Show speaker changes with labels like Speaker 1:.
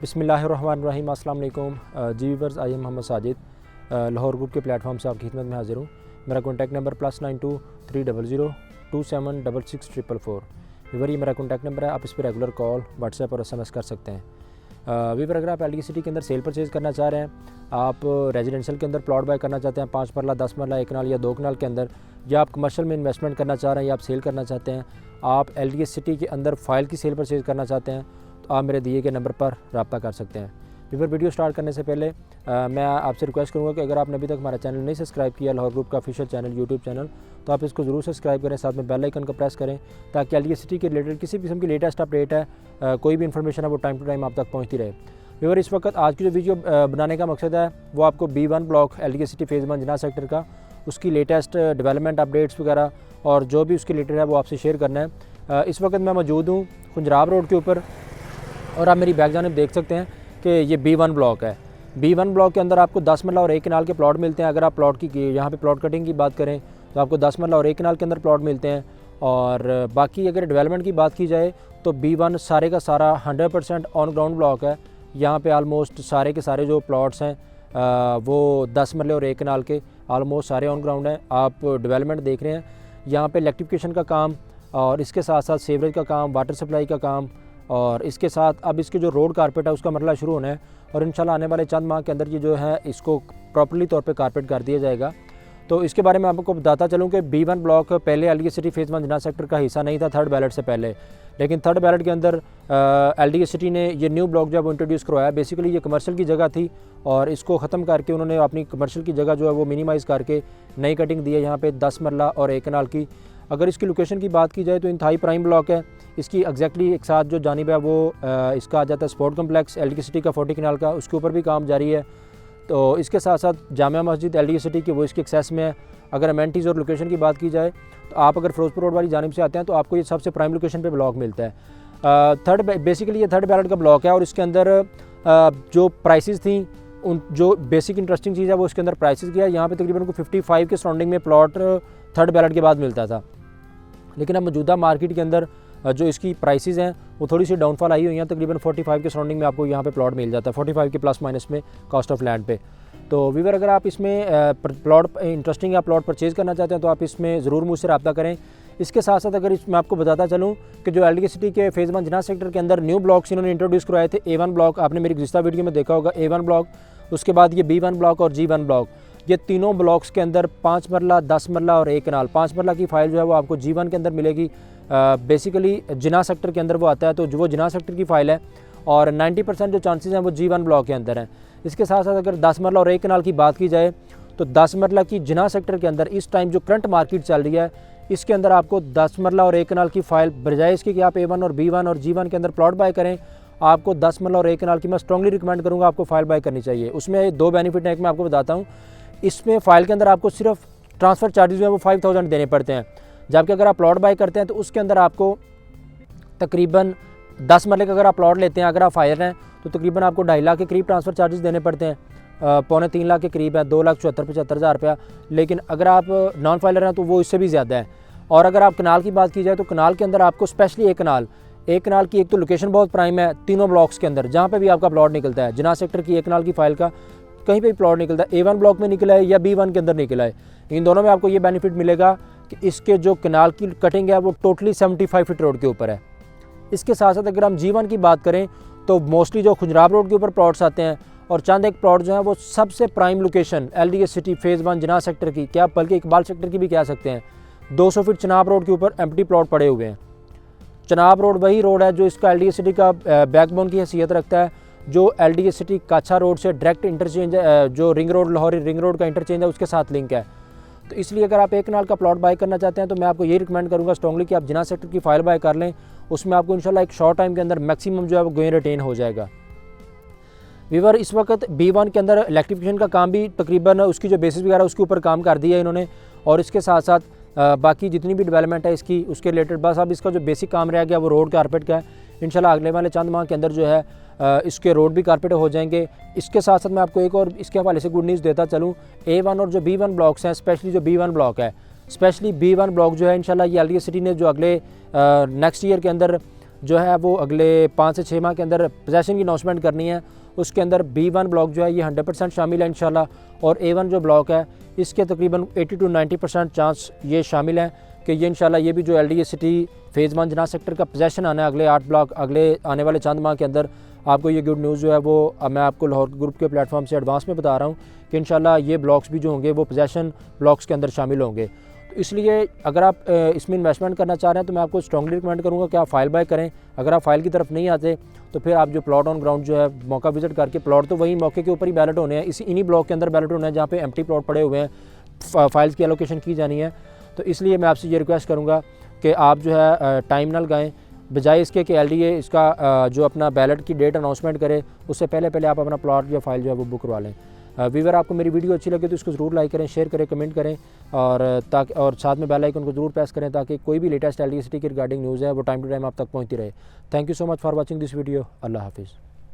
Speaker 1: बिस्मिल्लाहिर्रहमानिर्रहीम। अस्सलाम वालेकुम जी viewers, I am Mohammad Sajid, Lahore group के प्लेटफॉर्म से आपकी खिदमत में हाजिर हूँ। मेरा कॉन्टैक्ट नंबर +92 300 276644। व्यूअर, ये मेरा कॉन्टैक्ट नंबर है। आप इस पर रेगुलर कॉल, व्हाट्सएप और SMS कर सकते हैं। व्यूअर, अगर आप LD सिटी के अंदर सेल परचेज़ करना चाह रहे हैं, आप रेजिडेंशियल के अंदर प्लॉट बाय करना चाहते हैं 5 मरला, 10 मरला, 1 कनाल या 2 कनाल के अंदर, या आप कमर्शियल में इन्वेस्टमेंट करना चाह रहे हैं या आप सेल करना चाहते हैं, आप LD सिटी के अंदर फ़ाइल की सेल परचेज़ करना चाहते हैं, तो आप मेरे दिए गए नंबर पर रब्ता कर सकते हैं। व्यूअर, वीडियो स्टार्ट करने से पहले मैं आपसे रिक्वेस्ट करूंगा कि अगर आपने अभी तक हमारा चैनल नहीं सब्सक्राइब किया, लाहौर ग्रुप का ऑफिशियल चैनल यूट्यूब चैनल, तो आप इसको ज़रूर सब्सक्राइब करें, साथ में बेल आइकन को प्रेस करें, ताकि LD सिटी के रिलेटेड किसी किस्म की लेटेस्ट अपडेट है, कोई भी इन्फॉर्मेशन है वो टाइम टू टाइम आप तक पहुँचती रहे। व्यूअर, इस वक्त आज की जो वीडियो बनाने का मकसद है वो आपको B1 block LD city phase 1 जिन्ना सेक्टर का, उसकी लेटेस्ट डेवलपमेंट अपडेट्स वगैरह और जो भी उसके रिलेटेड है वो आपसे शेयर करना है। इस वक्त मैं मौजूद हूँ खुंजराब रोड के ऊपर, और आप मेरी बैक जानिब देख सकते हैं कि ये B1 ब्लॉक है। B1 ब्लॉक के अंदर आपको 10 मरला और 1 कनाल के प्लॉट मिलते हैं। अगर आप प्लॉट की यहाँ पे प्लॉट कटिंग की बात करें तो आपको 10 मरला और 1 कनाल के अंदर प्लॉट मिलते हैं। और बाकी अगर डेवलपमेंट की बात की जाए तो B1 सारे का सारा 100% ऑन ग्राउंड ब्लॉक है। यहाँ पे आलमोस्ट सारे के सारे जो प्लॉट्स हैं वो 10 मरले और 1 कनाल के आलमोस्ट सारे ऑन ग्राउंड हैं। आप डेवलपमेंट देख रहे हैं यहाँ पे, इलेक्ट्रिफिकेशन का काम और इसके साथ साथ सीवरेज का काम, वाटर सप्लाई का काम, और इसके साथ अब इसके जो रोड कारपेट है उसका मरला शुरू होना है, और इंशाल्लाह आने वाले चंद माह के अंदर ये जो है इसको प्रॉपर्ली तौर पे कारपेट कर दिया जाएगा। तो इसके बारे में आपको बताता चलूँ कि B1 ब्लॉक पहले LD सिटी फेज़ 1 जिन्ना सेक्टर का हिस्सा नहीं था थर्ड बैलेट से पहले, लेकिन थर्ड बैलेट के अंदर LD सिटी ने ये न्यू ब्लॉक जो है वो इंट्रोड्यूस करवाया। बेसिकली ये कमर्शियल की जगह थी और इसको ख़त्म करके उन्होंने अपनी कमर्शियल की जगह जो है वो मिनिमाइज़ करके नई कटिंग दी है यहाँ पे 10 मरला और 1 कनाल की। अगर इसकी लोकेशन की बात की जाए तो इंतहाई प्राइम ब्लॉक है। इसकी एग्जैक्टली एक साथ जो जानिब है वो इसका आ जाता है स्पोर्ट कम्प्लेक्स LD सिटी का 40 कनाल का, उसके ऊपर भी काम जारी है। तो इसके साथ साथ जामिया मस्जिद LD सिटी की वो इसके एक्सेस में है। अगर अमेनिटीज़ और लोकेशन की बात की जाए तो आप अगर फिरोजपुर रोड वाली जानिब से आते हैं तो आपको ये सबसे प्राइम लोकेशन पे ब्लॉक मिलता है। बेसिकली ये थर्ड बैलेट का ब्लॉक है, और इसके अंदर जो प्राइसेस थी, उन जो बेसिक इंटरेस्टिंग चीज़ है वो इसके अंदर प्राइसेस की है। यहाँ पे तकरीबन को 55 के सराउंडिंग में प्लॉट थर्ड बैलेट के बाद मिलता था, लेकिन अब मौजूदा मार्केट के अंदर जो इसकी प्राइसेस हैं वो थोड़ी सी डाउनफॉल आई हुई हैं। तकरीबन 45 के सराउंडिंग में आपको यहाँ पे प्लॉट मिल जाता है, 45 के प्लस माइनस में कॉस्ट ऑफ लैंड पे। तो व्यूअर, अगर आप इसमें प्लॉट इंटरेस्टिंग या प्लॉट परचेज़ करना चाहते हैं तो आप इसमें ज़रूर मुझसे रब्ता करें। इसके साथ साथ अगर मैं आपको बताता चलूँ कि जो LD सिटी के फेज़ 1 जिन्ना सेक्टर के अंदर न्यू ब्लॉक्स इन्होंने इंट्रोड्यूस करवाए थे, A1 ब्लॉक आपने मेरी गुज़िश्ता वीडियो में देखा होगा, A1 ब्लॉक, उसके बाद ये B1 ब्लॉक और G1 ब्लॉक। ये तीनों ब्लॉक्स के अंदर 5 मरला, 10 मरला और 1 कनाल, 5 मरला की फ़ाइल जो है वो आपको G1 के अंदर मिलेगी। बेसिकली जिन्ना सेक्टर के अंदर वो आता है, तो जो वो जिन्ना सेक्टर की फ़ाइल है, और 90% जो चांसेस हैं वो G1 ब्लॉक के अंदर हैं। इसके साथ साथ अगर 10 मरला और 1 कनाल की बात की जाए तो 10 मरला की जिन्ना सेक्टर के अंदर इस टाइम जो करंट मार्केट चल रही है, इसके अंदर आपको 10 मरला और 1 कनाल की फ़ाइल बजाय इसकी कि आप A1 और B1 और G1 के अंदर प्लॉट बाय करें, आपको 10 मरला और 1 कनाल की मैं स्ट्रांगली रिकमेंड करूँगा आपको फ़ाइल बाय करनी चाहिए। उसमें 2 बेनिफिट हैं, एक मैं आपको बताता हूँ। इसमें फ़ाइल के अंदर आपको सिर्फ ट्रांसफ़र चार्जेस जो है वो 5000 देने पड़ते हैं, जबकि अगर आप प्लॉट बाय करते हैं तो उसके अंदर आपको तकरीबन 10 मरले का अगर आप प्लॉट लेते हैं, अगर आप फायर हैं तो तकरीबन आपको 2.5 लाख के करीब ट्रांसफ़र चार्जेस देने पड़ते हैं, 2.25 लाख के करीब है, 2,74,75,000 रुपया। लेकिन अगर आप नॉन फाइलर हैं तो वो इससे भी ज़्यादा है। और अगर आप कनाल की बात की जाए तो कनाल के अंदर आपको स्पेशली एक कनाल की एक तो लोकेशन बहुत प्राइम है तीनों ब्लॉक्स के अंदर, जहाँ पे भी आपका प्लॉट निकलता है जिन्ना सेक्टर की 1 कनाल की फ़ाइल का कहीं पे भी प्लॉट निकलता है, A1 ब्लॉक में निकला है या B1 के अंदर निकला है, इन दोनों में आपको ये बेनिफिट मिलेगा कि इसके जो कनाल की कटिंग है वो टोटली 75 फीट रोड के ऊपर है। इसके साथ साथ अगर हम G1 की बात करें तो मोस्टली जो खुंजराब रोड के ऊपर प्लॉट्स आते हैं, और चंद एक प्लॉट जो है वो सबसे prime location LD city phase 1 जिन्ना सेक्टर की, क्या बल्कि इकबाल सेक्टर की भी कह सकते हैं, 200 फीट चनाब रोड के ऊपर एम्प्टी प्लॉट पड़े हुए हैं। चनाब रोड वही रोड है जो इसका LD सिटी का बैकबोन की हैसियत रखता है, जो LD सिटी काछा रोड से डायरेक्ट इंटरचेंज जो ring road Lahori ring road का इंटरचेंज है उसके साथ लिंक है। तो इसलिए अगर आप 1 कनाल का प्लॉट बाय करना चाहते हैं तो मैं आपको ये रिकमेंड करूँगा स्ट्रॉन्गली कि आप जिन्ना सेक्टर की फ़ाइल बाय कर लें। उसमें आपको इंशाल्लाह एक शॉर्ट टाइम के अंदर मैक्सिमम जो है वो गेन रिटेन हो जाएगा। व्यूअर, इस वक्त B1 के अंदर इलेक्ट्रिफिकेशन का काम भी तकरीबन उसकी जो बेसिस वगैरह उसके ऊपर काम कर दिया है इन्होंने, और इसके साथ साथ बाकी जितनी भी डेवलपमेंट है इसकी उसके रिलेटेड बस अब इसका जो बेसिक काम रह गया वो रोड कारपेट का है। इंशाल्लाह अगले वाले चंद माह के अंदर जो है इसके रोड भी कारपेट हो जाएंगे। इसके साथ साथ मैं आपको एक और इसके हवाले से गुड न्यूज़ देता चलूँ, A1 और जो B1 ब्लॉक्स हैं, स्पेशली जो B1 ब्लॉक है, स्पेशली B1 ब्लॉक जो है इंशाल्लाह ये LD सिटी ने जो अगले नेक्स्ट ईयर के अंदर जो है वो अगले 5 से 6 माह के अंदर पोजेसन की अनाउंसमेंट करनी है। उसके अंदर B1 ब्लॉक जो है ये 100% शामिल है इंशाल्लाह, और A1 जो ब्लॉक है इसके तकरीबन 80 to 90% चांस ये शामिल है कि ये इंशाल्लाह ये भी जो LDA सिटी फ़ेज़ 1 जना सेक्टर का पोजेसन आना है अगले 8 ब्लॉक अगले आने वाले चंद माह के अंदर। आपको ये गुड न्यूज़ जो है वो मैं आपको लाहौर ग्रुप के प्लेटफॉर्म से एडवांस में बता रहा हूँ कि इंशाल्लाह ये ब्लॉक्स भी जो होंगे वो पोजेसन ब्लॉक्स के अंदर शामिल होंगे। तो इसलिए अगर आप इसमें इन्वेस्टमेंट करना चाह रहे हैं तो मैं आपको स्ट्रांगली रिकमेंड करूँगा कि आप फाइल बाय करें। अगर आप फाइल की तरफ नहीं आते तो फिर आप जो प्लॉट ऑन ग्राउंड जो है मौका विजिट करके, प्लॉट तो वही मौके के ऊपर ही बैलेट होने हैं, इन्हीं ब्लॉक के अंदर बैलेट होना है जहाँ पे एम्प्टी प्लॉट पड़े हुए हैं, फाइल्स की एलोकेशन की जानी है। तो इसलिए मैं आपसे ये रिक्वेस्ट करूँगा कि आप जो है टाइम ना लगाएं, बजाय इसके कि LDA इसका जो अपना बैलेट की डेट अनाउंसमेंट करे उससे पहले आप अपना प्लॉट या फाइल जो है वो बुक करवा लें। व्यूअर आपको मेरी वीडियो अच्छी लगे तो इसको ज़रूर लाइक करें, शेयर करें, कमेंट करें, और साथ में बेल आइकन को ज़रूर प्रेस करें ताकि कोई भी लेटेस्ट LDA सिटी की रिगार्डिंग न्यूज़ है वो टाइम टू टाइम आप तक पहुँचती रहे। Thank you so much for watching this video. अल्लाह हाफिज़।